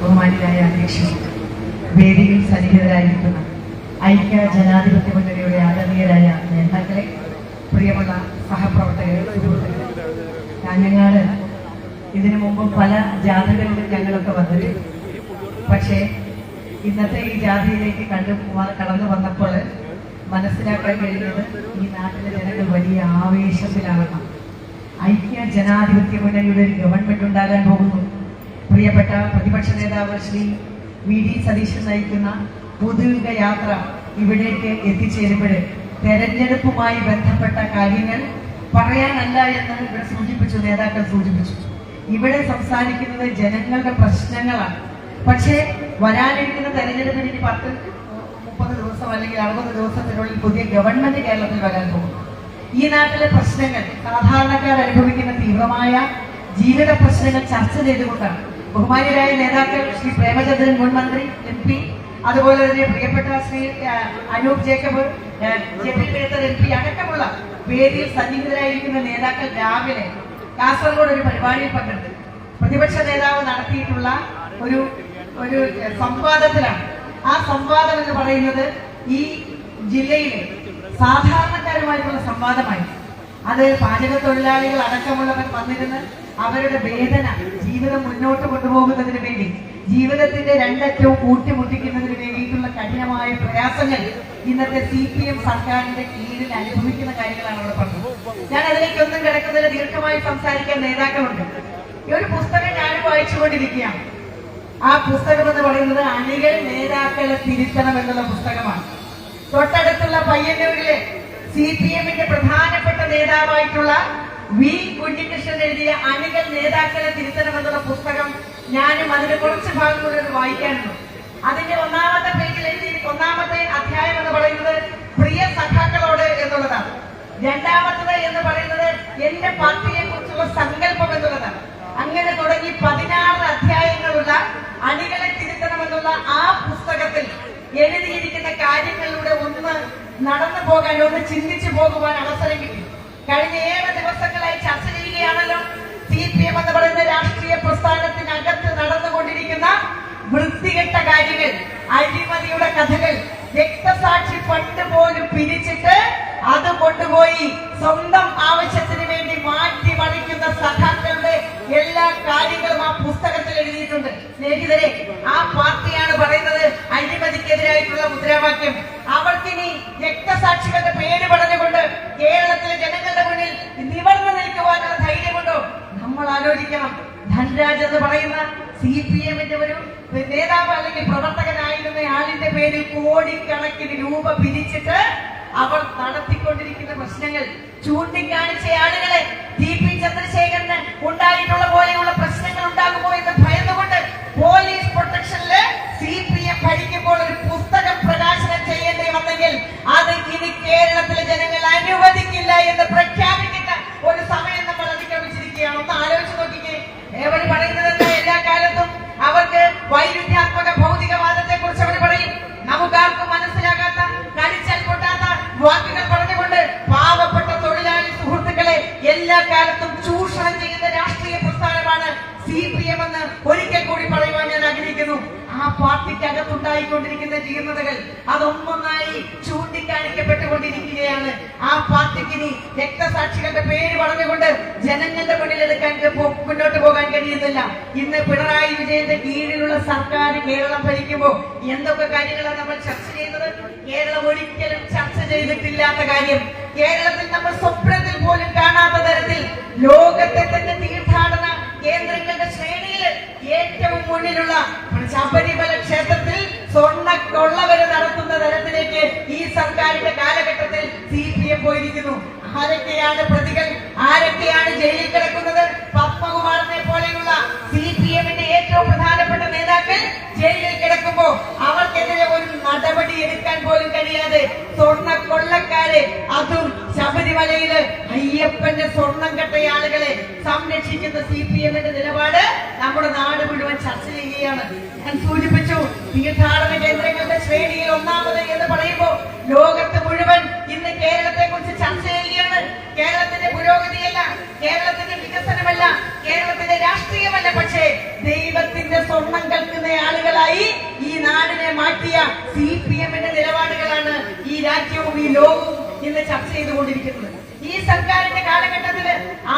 ബഹുമാനിയായ അധ്യക്ഷൻ, വേദിയിൽ സന്നിഹിതരായിരിക്കുന്ന ഐക്യ ജനാധിപത്യ മുന്നണിയുടെ ആദരണീയരായ നേതാക്കളെ, പ്രിയമുള്ള സഹപ്രവർത്തകരെ, സുഹൃത്തുക്കളെ, കാഞ്ഞങ്ങാട് ഇതിനു മുമ്പും പല ജാഥകളിലും ഞങ്ങളൊക്കെ വന്നിട്ടുണ്ട്. പക്ഷേ ഇന്നത്തെ ഈ ജാഥയിലേക്ക് കടന്നു വന്നപ്പോൾ മനസ്സിലാക്കാൻ കഴിഞ്ഞത് ഈ നാട്ടിലെ ജനങ്ങൾ വലിയ ആവേശത്തിലാകണം. ഐക്യ ജനാധിപത്യ മുന്നണിയുടെ ഒരു ഗവൺമെന്റ് ഉണ്ടാകാൻ പോകുന്നു. പ്രിയപ്പെട്ട പ്രതിപക്ഷ നേതാവ് ശ്രീ വി.ഡി. സതീശൻ നയിക്കുന്ന പുതുയുഗ യാത്ര ഇവിടേക്ക് എത്തിച്ചേരുമ്പോൾ തെരഞ്ഞെടുപ്പുമായി ബന്ധപ്പെട്ട കാര്യങ്ങൾ പറയാനല്ല എന്ന് ഇവിടെ സൂചിപ്പിച്ചു, നേതാക്കൾ സൂചിപ്പിച്ചു. ഇവിടെ സംസാരിക്കുന്നത് ജനങ്ങളുടെ പ്രശ്നങ്ങളാണ്. പക്ഷേ വരാനിരിക്കുന്ന തെരഞ്ഞെടുപ്പിന് ഇനി 10-30 ദിവസം അല്ലെങ്കിൽ 60 ദിവസത്തിനുള്ളിൽ പുതിയ ഗവൺമെന്റ് കേരളത്തിൽ വരാൻ പോകുന്നു. ഈ നാട്ടിലെ പ്രശ്നങ്ങൾ, സാധാരണക്കാർ അനുഭവിക്കുന്ന തീവ്രമായ ജീവിത പ്രശ്നങ്ങൾ ചർച്ച ചെയ്തുകൊണ്ടാണ് ബഹുമാന്യരായ നേതാക്കൾ ശ്രീ പ്രേമചന്ദ്രൻ മുൻ മന്ത്രി MP, അതുപോലെ തന്നെ പ്രിയപ്പെട്ട ശ്രീ അനൂപ് ജേക്കബ്, ജെബിൻ മേത്തർ MP അടക്കമുള്ള വേദിയിൽ സന്നിഹിതരായിരിക്കുന്ന നേതാക്കൾ രാവിലെ കാസർഗോഡ് ഒരു പരിപാടിയിൽ പങ്കെടുത്തു. പ്രതിപക്ഷ നേതാവ് നടത്തിയിട്ടുള്ള ഒരു സംവാദത്തിലാണ്. ആ സംവാദം എന്ന് പറയുന്നത് ഈ ജില്ലയിലെ സാധാരണക്കാരുമായിട്ടുള്ള സംവാദമായി. അത് പാചക തൊഴിലാളികൾ അടക്കമുള്ളവർ വന്നിരുന്ന് അവരുടെ വേദന, ജീവിതം മുന്നോട്ട് കൊണ്ടുപോകുന്നതിന് വേണ്ടി, ജീവിതത്തിന്റെ രണ്ടറ്റവും കൂട്ടിമുട്ടിക്കുന്നതിന് വേണ്ടിയിട്ടുള്ള കഠിനമായ പ്രയാസങ്ങൾ ഇന്നത്തെ CPM സർക്കാരിന്റെ കീഴിൽ അനുഭവിക്കുന്ന കാര്യങ്ങളാണ് അവിടെ പറഞ്ഞത്. ഞാൻ അതിലേക്കൊന്നും കിടക്കുന്നതിൽ ദീർഘമായി സംസാരിക്കാൻ നേതാക്കളുണ്ട്. ഈ ഒരു പുസ്തകം ഞാൻ വായിച്ചുകൊണ്ടിരിക്കുകയാണ്. ആ പുസ്തകം എന്ന് പറയുന്നത് അണികൾ നേതാക്കളെ തിരുത്തണം എന്നുള്ള പുസ്തകമാണ്. തൊട്ടടുത്തുള്ള പയ്യന്നൂരിലെ CPMന്റെ പ്രധാനപ്പെട്ട നേതാവായിട്ടുള്ള വി. കുഞ്ഞികൃഷ്ണൻ എഴുതിയ അണികൾ നേതാക്കളെ തിരുത്തണം എന്നുള്ള പുസ്തകം ഞാനും അതിന്റെ കുറച്ച് ഭാഗം കൂടെ വായിക്കാനുണ്ട്. അതിന്റെ 1ാമത്തെ പേജിൽ എഴുതി 1ാമത്തെ അധ്യായം എന്ന് പറയുന്നത് പ്രിയ സഖാക്കളോട് എന്നുള്ളതാണ്. 2ാമത്തത് എന്ന് പറയുന്നത് എന്റെ പാർട്ടിയെ കുറിച്ചുള്ള സങ്കല്പം എന്നുള്ളതാണ്. അങ്ങനെ തുടങ്ങി 16 അധ്യായങ്ങളുള്ള അണികളെ തിരുത്തണമെന്നുള്ള ആ പുസ്തകത്തിൽ എഴുതിയിരിക്കുന്ന കാര്യങ്ങളിലൂടെ ഒന്ന് നടന്നു പോകാൻ, ഒന്ന് ചിന്തിച്ചു പോകുവാൻ അവസരം കിട്ടി. കഴിഞ്ഞ 7 ദിവസങ്ങളായി ചർച്ച ചെയ്യുകയാണല്ലോ CPM എന്ന് പറയുന്ന രാഷ്ട്രീയ പ്രസ്ഥാനത്തിനകത്ത് നടന്നുകൊണ്ടിരിക്കുന്ന വൃത്തികെട്ട കാര്യങ്ങൾ, അഴിമതിയുടെ കഥകൾ, രക്തസാക്ഷി ഫണ്ട് പോലും പിരിച്ചിട്ട് അത് കൊണ്ടുപോയി സ്വന്തം ആവശ്യത്തിന് വേണ്ടി മാറ്റിമറിക്കുന്ന സഖാക്കളുടെ എല്ലാ കാര്യങ്ങളും ആ പുസ്തകത്തിൽ എഴുതിയിട്ടുണ്ട്. സ്നേഹിതരെ, ആ പാർട്ടിയാണ് പറയുന്നത് അഴിമതിക്കെതിരായിട്ടുള്ള മുദ്രാവാക്യം. അവർക്കിനി രക്തസാക്ഷികളുടെ പേര് പറഞ്ഞുകൊണ്ട് കേരളത്തിലെ ജനങ്ങളുടെ മുന്നിൽ നിവർന്നു നിൽക്കുവാനുള്ള ധൈര്യമുണ്ടോ? നമ്മൾ ആലോചിക്കണം. ധൻരാജ് എന്ന് പറയുന്ന CPMന്റെ ഒരു നേതാവ് അല്ലെങ്കിൽ പ്രവർത്തകനായിരുന്ന ആളിന്റെ പേരിൽ കോടിക്കണക്കിന് രൂപ പിരിച്ചിട്ട് അവർ നടത്തിക്കൊണ്ടിരിക്കുന്ന പ്രശ്നങ്ങൾ ചൂണ്ടിക്കാണിച്ച ആളുകളെ TP ചന്ദ്രശേഖരന് ഉണ്ടായിട്ടുള്ള പോലെയുള്ള പ്രശ്നങ്ങൾ ഉണ്ടാകുമോ എന്ന് ഭയന്നുകൊണ്ട് പോലീസ് പ്രൊട്ടക്ഷനില് CPM ഭരിക്കുമ്പോൾ ഒരു പുസ്തകം പ്രകാശനം ചെയ്യേണ്ടി വന്നെങ്കിൽ അത് ഇനി കേരളത്തിലെ ജനങ്ങൾ അനുവദിക്കില്ല എന്ന് പ്രഖ്യാപിക്കുന്ന ഒരു സമയം നമ്മൾ അതിക്രമിച്ചിരിക്കുകയാണ്. ഒന്ന് ആലോചിച്ച് നോക്കിക്കേ. അവർ പറയുന്നത് എല്ലാ കാലത്തും അവർക്ക് വൈരുദ്ധ്യാത്മക ഭൗതികവാദത്തെ കുറിച്ച് അവർ പറയും. നമുക്കാർക്കും മനസ്സിലാകാത്ത, കടിച്ചാൽ പൊട്ടാത്ത വാക്കുകൾ പറഞ്ഞുകൊണ്ട് പാവപ്പെട്ട തൊഴിലാളി സുഹൃത്തുക്കളെ എല്ലാ കാലത്തും ചൂഷണം ചെയ്യുന്ന രാഷ്ട്രീയ പ്രസ്ഥാനമാണ് CPM എന്ന് ഒരിക്കൽ കൂടി പറയുവാൻ ഞാൻ ആഗ്രഹിക്കുന്നു. ആ പാർട്ടിക്കകത്തുണ്ടായിക്കൊണ്ടിരിക്കുന്ന ജീർണതകൾ അതൊന്നൊന്നായി ചൂണ്ടിക്കാണിക്കപ്പെട്ടുകൊണ്ടിരിക്കുകയാണ്. ആ പാർട്ടിക്ക് ഇനി രക്തസാക്ഷികളുടെ പേര് പറഞ്ഞുകൊണ്ട് ജനങ്ങളുടെ മുന്നിൽ എടുക്കാൻ മുന്നോട്ട് പോകാൻ കഴിയുന്നില്ല. ഇന്ന് പിണറായി വിജയന്റെ കീഴിലുള്ള സർക്കാർ കേരളം ഭരിക്കുമ്പോൾ എന്തൊക്കെ കാര്യങ്ങളാണ് നമ്മൾ ചർച്ച ചെയ്യുന്നത്? കേരളം ഒരിക്കലും ചർച്ച ചെയ്തിട്ടില്ലാത്ത കാര്യം, കേരളത്തിൽ നമ്മൾ സ്വപ്നത്തിൽ പോലും കാണാത്ത തരത്തിൽ ലോകത്തെ തന്നെ തീർത്ഥാടന കേന്ദ്രങ്ങളുടെ ശ്രേണിയിൽ ഏറ്റവും മുന്നിലുള്ള ശബരിമല ക്ഷേത്രത്തിൽ സ്വർണ്ണക്കൊള്ളവര് നടത്തുന്ന തരത്തിലേക്ക് ഈ സർക്കാരിന്റെ കാലഘട്ടത്തിൽ CPM പോയിരിക്കുന്നു. ആരൊക്കെയാണ് പ്രതികൾ? ആരൊക്കെയാണ് ജയിലിൽ കിടക്കുന്നത്? പത്മകുമാറിനെ പോലെയുള്ള CPMന്റെ ഏറ്റവും പ്രധാനപ്പെട്ട നേതാക്കൾ ജയിലിൽ കിടക്കുമ്പോ അവർക്കെതിരെ ഒരു നടപടി എടുക്കാൻ പോലും കഴിയാതെ സ്വർണ്ണക്കൊള്ളക്കാരെ, അതും ശബരിമലയില് അയ്യപ്പന്റെ സ്വർണം കെട്ട ആളുകളെ സംരക്ഷിക്കുന്ന CPMന്റെ നിലപാട് നമ്മുടെ നാട് മുഴുവൻ ചർച്ച ചെയ്യുകയാണ്. ഞാൻ സൂചിപ്പിച്ചു, തീർത്ഥാടന കേന്ദ്രങ്ങളുടെ ശ്രേണിയിൽ 1ാമത് എന്ന് പറയുമ്പോൾ ലോകത്ത് മുഴുവൻ ഇന്ന് കേരളത്തെ കുറിച്ച് ചർച്ച ചെയ്യുകയാണ്. കേരളത്തിന്റെ പുരോഗതിയല്ല, കേരളത്തിന്റെ വികസനമല്ല, കേരളത്തിന്റെ രാഷ്ട്രീയമല്ല, പക്ഷേ ദൈവത്തിന്റെ സ്വർണം കൽക്കുന്ന വർഷങ്ങളായി ഈ നാടിനെ മാറ്റിയ CPM-ന്റെ നിലപാടുകളാണ് ഈ രാജ്യവും ഈ ലോകവും ഇന്ന് ചർച്ച ചെയ്തുകൊണ്ടിരിക്കുന്നത്. ഈ സർക്കാരിന്റെ കാലഘട്ടത്തിൽ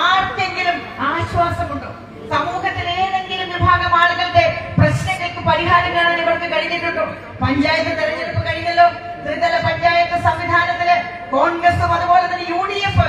ആർക്കെങ്കിലും ആശ്വാസമുണ്ടോ? സമൂഹത്തിലെ ഏതെങ്കിലും വിഭാഗം ആളുകളുടെ പ്രശ്നങ്ങൾക്ക് പരിഹാരം കാണാൻ ഇവർക്ക് കഴിഞ്ഞിട്ടുണ്ടോ? പഞ്ചായത്ത് തെരഞ്ഞെടുപ്പ് കഴിഞ്ഞല്ലോ. ത്രിതല പഞ്ചായത്ത് സംവിധാനത്തില് കോൺഗ്രസും അതുപോലെ തന്നെ UDF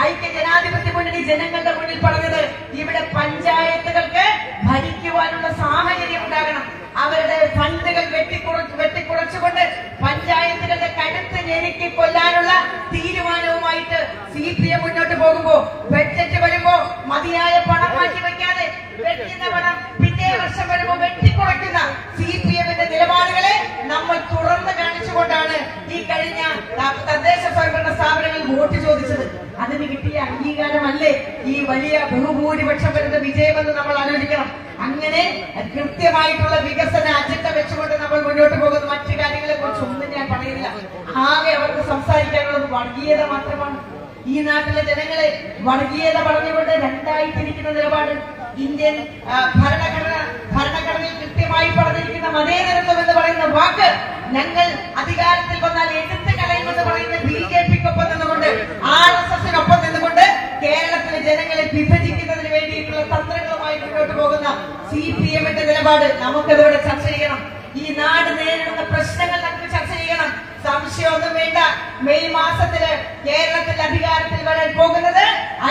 ഐക്യ ജനാധിപത്യ മുന്നണി ജനങ്ങളുടെ മുന്നിൽ പറഞ്ഞത് ഇവിടെ പഞ്ചായത്തുകൾക്ക് ഭരിക്കുവാനുള്ള സാഹചര്യം ഉണ്ടാകണം. അവരുടെ ഫണ്ടുകൾ വെട്ടിക്കുറച്ചുകൊണ്ട് പഞ്ചായത്തുകളുടെ കരുത്ത് ഞെരുക്കി കൊല്ലാനുള്ള തീരുമാനവുമായിട്ട് CPM മുന്നോട്ട് പോകുമ്പോ ബഡ്ജറ്റ് വരുമ്പോ മതിയായ പണം മാറ്റിവെക്കാതെ വെട്ടുന്ന പണം പിറ്റേ വർഷം വരുമ്പോ വെട്ടിക്കുറയ്ക്കുന്ന CPM-ന്റെ നിലപാടുകളെ നമ്മൾ തുറന്നു കാണിച്ചുകൊണ്ടാണ് ഈ കഴിഞ്ഞ തദ്ദേശ സ്വയംഭരണ സ്ഥാപനങ്ങളിൽ വോട്ട് ചോദിച്ചത്. അതിന് കിട്ടിയ അംഗീകാരമല്ലേ ഈ വലിയ ബഹുഭൂരിപക്ഷം വരുന്ന വിജയമെന്ന് നമ്മൾ ആലോചിക്കണം. അങ്ങനെ കൃത്യമായിട്ടുള്ള വികസന അജണ്ട വെച്ചുകൊണ്ട് നമ്മൾ മുന്നോട്ട് പോകുന്ന മറ്റു കാര്യങ്ങളെ കുറിച്ച് ഒന്നും ഞാൻ പറയുന്നില്ല. ആകെ അവർക്ക് സംസാരിക്കാനുള്ളത് വർഗീയത മാത്രമാണ്. ഈ നാട്ടിലെ ജനങ്ങളെ വർഗീയത പറഞ്ഞുകൊണ്ട് രണ്ടായി തിരിക്കുന്ന നിലപാട് ഇന്ത്യൻ ഭരണഘടനയിൽ കൃത്യമായി പറഞ്ഞിരിക്കുന്ന മതേതരത്വം എന്ന് പറയുന്ന വാക്ക് ഞങ്ങൾ അധികാരത്തിൽ വന്നാൽ എടുത്തു കളയുമെന്ന് പറയുന്ന BJP-ക്കൊപ്പം നിന്നുകൊണ്ട് RSS-നൊപ്പം നിന്നുകൊണ്ട് കേരളത്തിലെ ജനങ്ങളെ വിഭജിക്കുന്നതിന് വേണ്ടിയിട്ടുള്ള തന്ത്രങ്ങളുമായി മുന്നോട്ട് പോകുന്ന CPM-ന്റെ നിലപാട് നമുക്കതിവിടെ ചർച്ച ചെയ്യണം. ഈ നാട് നേരിടുന്ന പ്രശ്നങ്ങൾ നമുക്ക് ചർച്ച ചെയ്യണം. സംശയമൊന്നും വേണ്ട. മെയ് മാസത്തില് കേരളത്തിൽ അധികാരത്തിൽ വരാൻ പോകുന്നത്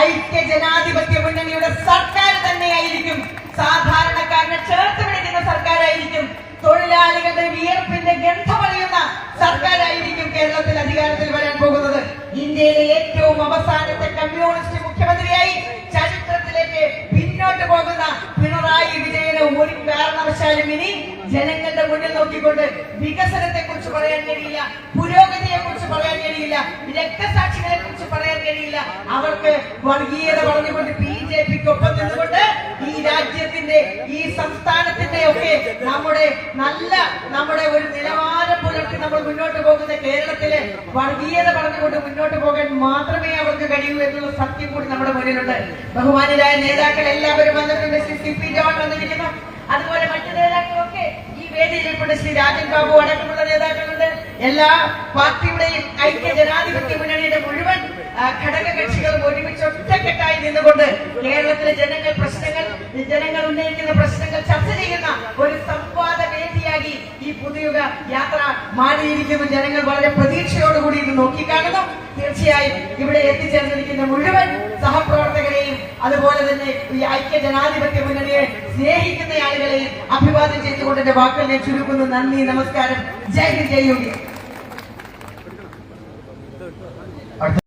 ഐക്യ ജനാധിപത്യ മുന്നണിയുടെ സർക്കാർ തന്നെയായിരിക്കും. സാധാരണക്കാരനെ ചേർത്ത് പിടിക്കുന്ന സർക്കാരായിരിക്കും. തൊഴിലാളികളുടെ വിയർപ്പിന്റെ ഗന്ധമറിയുന്ന സർക്കാരായിരിക്കും കേരളത്തിൽ അധികാരത്തിൽ വരാൻ പോകുന്നത്. ഇന്ത്യയിലെ ഏറ്റവും അവസാനത്തെ കമ്മ്യൂണിസ്റ്റ് മുഖ്യമന്ത്രിയായി ചരിത്രത്തിലേക്ക് പിന്നോട്ട് പോകുന്ന പിണറായി വിജയന് ഒരു കാരണവശാലും ഇനി ജനങ്ങളുടെ മുന്നിൽ നോക്കിക്കൊണ്ട് വികസനത്തെ കുറിച്ച് പറയാൻ കഴിയില്ല, പുരോഗതിയെ കുറിച്ച് പറയാൻ കഴിയില്ല, രക്തസാക്ഷികളെ കുറിച്ച് പറയാൻ കഴിയില്ല. അവർക്ക് വർഗീയത പറഞ്ഞുകൊണ്ട് BJP-ക്കൊപ്പം നിന്നുകൊണ്ട് ഈ രാജ്യത്തിന്റെ ഈ സംസ്ഥാനത്തിന്റെ ഒക്കെ നമ്മുടെ ഒരു നിലവാരം പുലർത്തി നമ്മൾ മുന്നോട്ട് പോകുന്ന കേരളത്തിലെ വർഗീയത പറഞ്ഞുകൊണ്ട് മുന്നോട്ട് പോകാൻ മാത്രമേ അവർക്ക് കഴിയൂ എന്നുള്ള സത്യം കൂടി നമ്മുടെ മുന്നിലുണ്ട്. ബഹുമാന്യരായ നേതാക്കൾ എല്ലാവരും വന്നിട്ടുണ്ട്. CP ജോൺ വന്നിരിക്കുന്നു. അതുപോലെ മറ്റു നേതാക്കളൊക്കെ ഈ വേദിയിൽപ്പെട്ട് ശ്രീ രാജൻ ബാബു അടക്കമുള്ള നേതാക്കളുണ്ട്. എല്ലാ പാർട്ടിയുടെയും ഐക്യ ജനാധിപത്യ മുന്നണിയുടെ മുഴുവൻ ഘടക കക്ഷികളും ഒരുമിച്ച് ഒറ്റക്കെട്ടായി നിന്നുകൊണ്ട് കേരളത്തിലെ ജനങ്ങൾ ഉന്നയിക്കുന്ന പ്രശ്നങ്ങൾ ചർച്ച ചെയ്യുന്ന ഒരു സംവാദ വേദിയായി ഈ പുതുയുഗ യാത്ര മാറിയിരിക്കുന്നു. ജനങ്ങൾ വളരെ പ്രതീക്ഷയോടുകൂടി ഇത് നോക്കിക്കാണുന്നു. തീർച്ചയായും ഇവിടെ എത്തിച്ചേർന്നിരിക്കുന്ന മുഴുവൻ സഹപ്രവർത്തകരെയും അതുപോലെ തന്നെ ഈ ഐക്യ ജനാധിപത്യ മുന്നണിയെ സ്നേഹിക്കുന്ന ആളുകളെയും അഭിവാദ്യം ചെയ്തുകൊണ്ട് എന്റെ വാക്കുകൾ ഞാൻ ചുരുക്കുന്നു. നന്ദി, നമസ്കാരം. ജയ് ഹിന്ദ്, ജയ് യോഗി.